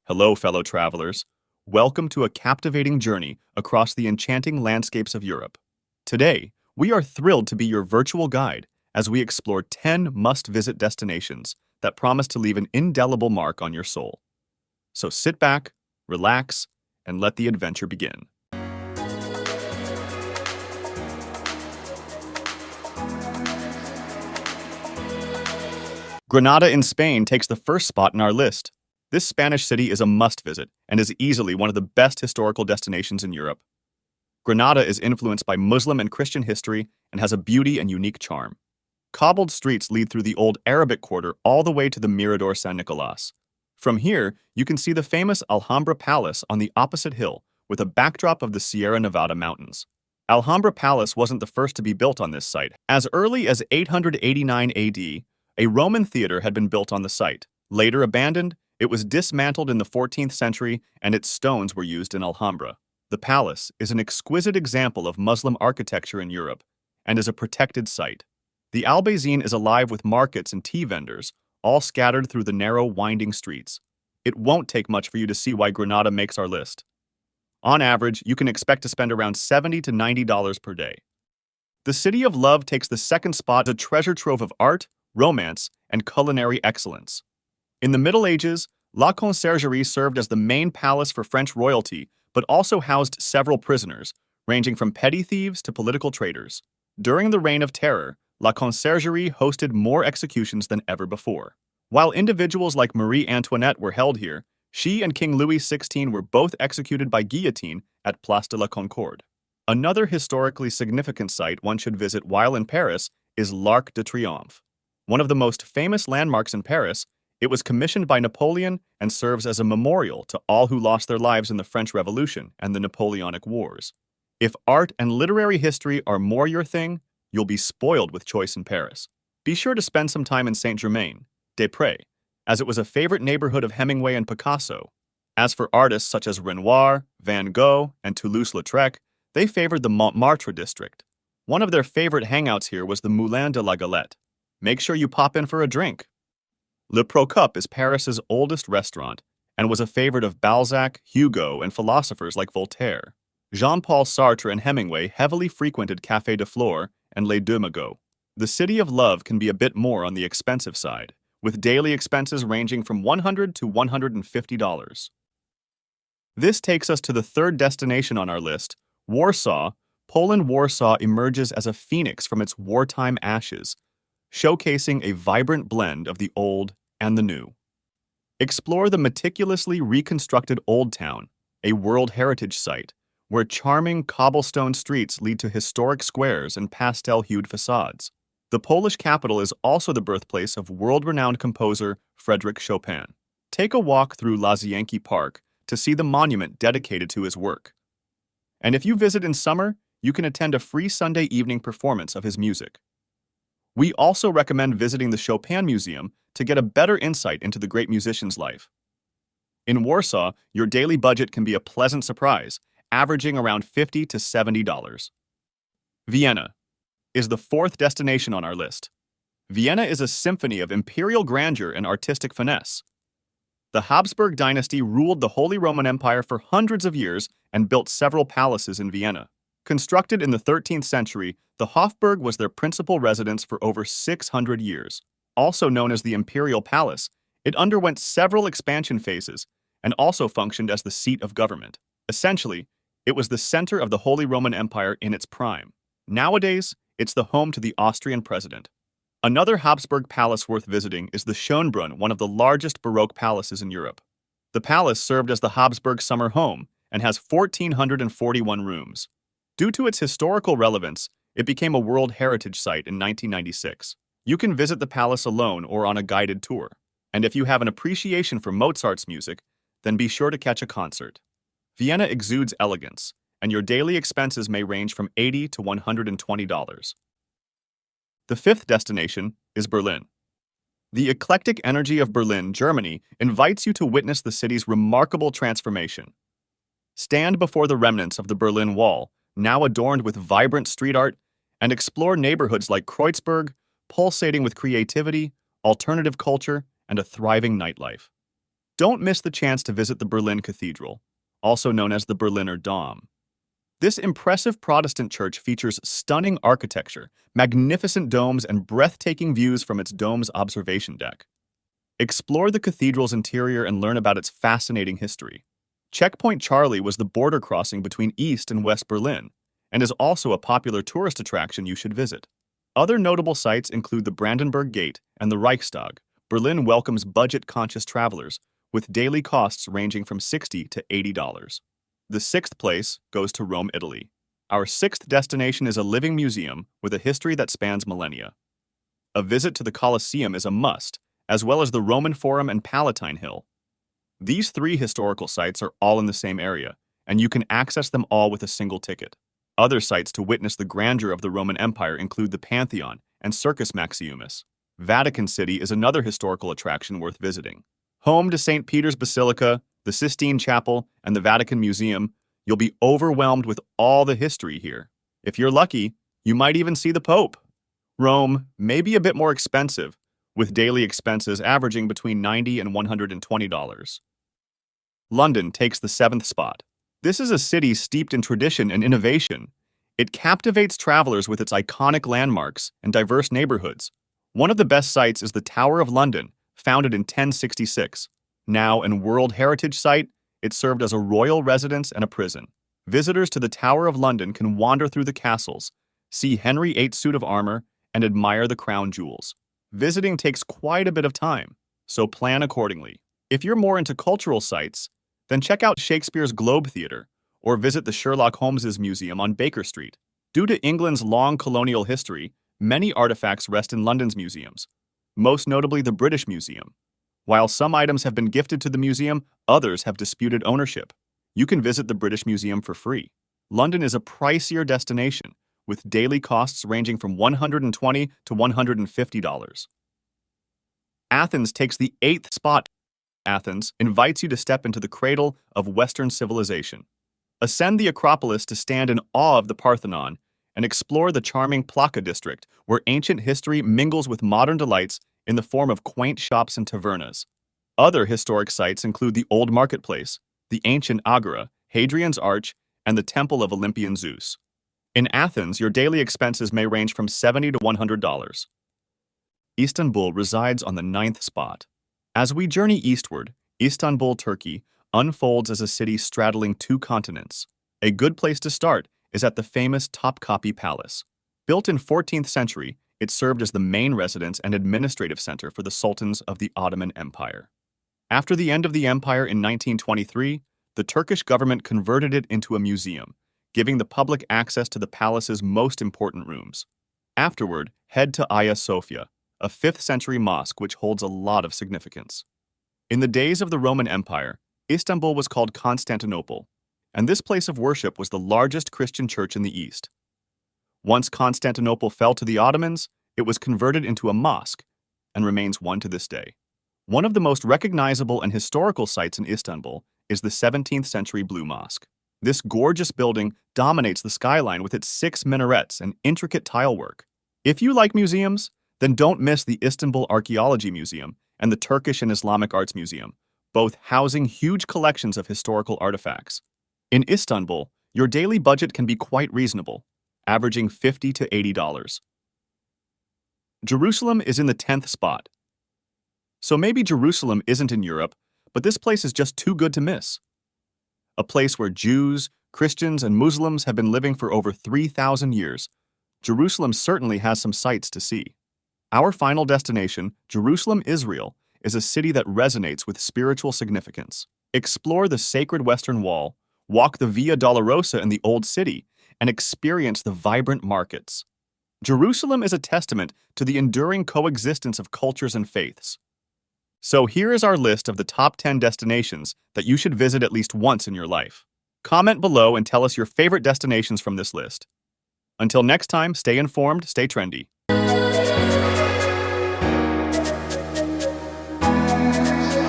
Hello, fellow travelers. Welcome to a captivating journey across the enchanting landscapes of Europe. Today, we are thrilled to be your virtual guide as we explore 10 must-visit destinations that promise to leave an indelible mark on your soul. So sit back, relax, and let the adventure begin. Granada in Spain takes the first spot in our list. This Spanish city is a must-visit and is easily one of the best historical destinations in Europe. Granada is influenced by Muslim and Christian history and has a beauty and unique charm. Cobbled streets lead through the old Arabic quarter all the way to the Mirador San Nicolas. From here, you can see the famous Alhambra Palace on the opposite hill with a backdrop of the Sierra Nevada mountains. Alhambra Palace wasn't the first to be built on this site. As early as 889 AD, a Roman theater had been built on the site. Later abandoned, it was dismantled in the 14th century and its stones were used in Alhambra. The palace is an exquisite example of Muslim architecture in Europe and is a protected site. The Albayzin is alive with markets and tea vendors, all scattered through the narrow, winding streets. It won't take much for you to see why Granada makes our list. On average, you can expect to spend around $70 to $90 per day. The City of Love takes the second spot, a treasure trove of art, romance, and culinary excellence. In the Middle Ages, La Conciergerie served as the main palace for French royalty, but also housed several prisoners, ranging from petty thieves to political traitors. During the Reign of Terror, La Conciergerie hosted more executions than ever before. While individuals like Marie Antoinette were held here, she and King Louis XVI were both executed by guillotine at Place de la Concorde. Another historically significant site one should visit while in Paris is l'Arc de Triomphe. One of the most famous landmarks in Paris, it was commissioned by Napoleon and serves as a memorial to all who lost their lives in the French Revolution and the Napoleonic Wars. If art and literary history are more your thing, you'll be spoiled with choice in Paris. Be sure to spend some time in Saint-Germain-des-Prés, as it was a favorite neighborhood of Hemingway and Picasso. As for artists such as Renoir, Van Gogh, and Toulouse-Lautrec, they favored the Montmartre district. One of their favorite hangouts here was the Moulin de la Galette. Make sure you pop in for a drink. Le Procope is Paris's oldest restaurant and was a favorite of Balzac, Hugo, and philosophers like Voltaire. Jean-Paul Sartre and Hemingway heavily frequented Café de Flore and Les Deux Magots. The City of Love can be a bit more on the expensive side, with daily expenses ranging from $100 to $150. This takes us to the third destination on our list, Warsaw. Poland. Warsaw emerges as a phoenix from its wartime ashes, showcasing a vibrant blend of the old and the new. Explore the meticulously reconstructed Old Town, a World Heritage Site, where charming cobblestone streets lead to historic squares and pastel-hued facades. The Polish capital is also the birthplace of world-renowned composer Frédéric Chopin. Take a walk through Łazienki Park to see the monument dedicated to his work. And if you visit in summer, you can attend a free Sunday evening performance of his music. We also recommend visiting the Chopin Museum to get a better insight into the great musician's life. In Warsaw, your daily budget can be a pleasant surprise, averaging around $50 to $70. Vienna is the fourth destination on our list. Vienna is a symphony of imperial grandeur and artistic finesse. The Habsburg dynasty ruled the Holy Roman Empire for hundreds of years and built several palaces in Vienna. Constructed in the 13th century, the Hofburg was their principal residence for over 600 years. Also known as the Imperial Palace, it underwent several expansion phases and also functioned as the seat of government. Essentially, it was the center of the Holy Roman Empire in its prime. Nowadays, it's the home to the Austrian president. Another Habsburg palace worth visiting is the Schönbrunn, one of the largest Baroque palaces in Europe. The palace served as the Habsburg summer home and has 1,441 rooms. Due to its historical relevance, it became a World Heritage Site in 1996. You can visit the palace alone or on a guided tour. And if you have an appreciation for Mozart's music, then be sure to catch a concert. Vienna exudes elegance, and your daily expenses may range from $80 to $120. The fifth destination is Berlin. The eclectic energy of Berlin, Germany, invites you to witness the city's remarkable transformation. Stand before the remnants of the Berlin Wall, now adorned with vibrant street art, and explore neighborhoods like Kreuzberg, pulsating with creativity, alternative culture, and a thriving nightlife. Don't miss the chance to visit the Berlin Cathedral, also known as the Berliner Dom. This impressive Protestant church features stunning architecture, magnificent domes, and breathtaking views from its dome's observation deck. Explore the cathedral's interior and learn about its fascinating history. Checkpoint Charlie was the border crossing between East and West Berlin, and is also a popular tourist attraction you should visit. Other notable sites include the Brandenburg Gate and the Reichstag. Berlin welcomes budget-conscious travelers, with daily costs ranging from $60 to $80. The sixth place goes to Rome, Italy. Our sixth destination is a living museum with a history that spans millennia. A visit to the Colosseum is a must, as well as the Roman Forum and Palatine Hill. These three historical sites are all in the same area, and you can access them all with a single ticket. Other sites to witness the grandeur of the Roman Empire include the Pantheon and Circus Maximus. Vatican City is another historical attraction worth visiting. Home to St. Peter's Basilica, the Sistine Chapel, and the Vatican Museum, you'll be overwhelmed with all the history here. If you're lucky, you might even see the Pope. Rome may be a bit more expensive, with daily expenses averaging between $90 and $120. London takes the seventh spot. This is a city steeped in tradition and innovation. It captivates travelers with its iconic landmarks and diverse neighborhoods. One of the best sites is the Tower of London, founded in 1066. Now an World Heritage Site, it served as a royal residence and a prison. Visitors to the Tower of London can wander through the castles, see Henry VIII's suit of armor, and admire the crown jewels. Visiting takes quite a bit of time, so plan accordingly. If you're more into cultural sites, then check out Shakespeare's Globe Theatre or visit the Sherlock Holmes Museum on Baker Street. Due to England's long colonial history, many artifacts rest in London's museums, most notably the British Museum. While some items have been gifted to the museum, others have disputed ownership. You can visit the British Museum for free. London is a pricier destination, with daily costs ranging from $120 to $150. Athens takes the eighth spot. Athens invites you to step into the cradle of Western civilization. Ascend the Acropolis to stand in awe of the Parthenon and explore the charming Plaka district, where ancient history mingles with modern delights in the form of quaint shops and tavernas. Other historic sites include the Old Marketplace, the ancient Agora, Hadrian's Arch, and the Temple of Olympian Zeus. In Athens, your daily expenses may range from $70 to $100. Istanbul resides on the ninth spot. As we journey eastward, Istanbul, Turkey, unfolds as a city straddling two continents. A good place to start is at the famous Topkapi Palace. Built in 14th century, it served as the main residence and administrative center for the sultans of the Ottoman Empire. After the end of the empire in 1923, the Turkish government converted it into a museum, giving the public access to the palace's most important rooms. Afterward, head to Hagia Sophia, a 5th century mosque which holds a lot of significance. In the days of the Roman Empire, Istanbul was called Constantinople, and this place of worship was the largest Christian church in the East. Once Constantinople fell to the Ottomans, it was converted into a mosque and remains one to this day. One of the most recognizable and historical sites in Istanbul is the 17th century Blue Mosque. This gorgeous building dominates the skyline with its 6 minarets and intricate tilework. If you like museums, then don't miss the Istanbul Archaeology Museum and the Turkish and Islamic Arts Museum, both housing huge collections of historical artifacts. In Istanbul, your daily budget can be quite reasonable, averaging $50 to $80. Jerusalem is in the 10th spot. So maybe Jerusalem isn't in Europe, but this place is just too good to miss. A place where Jews, Christians, and Muslims have been living for over 3,000 years, Jerusalem certainly has some sights to see. Our final destination, Jerusalem, Isreal, is a city that resonates with spiritual significance. Explore the sacred Western Wall, walk the Via Dolorosa in the Old City, and experience the vibrant markets. Jerusalem is a testament to the enduring coexistence of cultures and faiths. So here is our list of the top 10 destinations that you should visit at least once in your life. Comment below and tell us your favorite destinations from this list. Until next time, stay informed, stay trendy.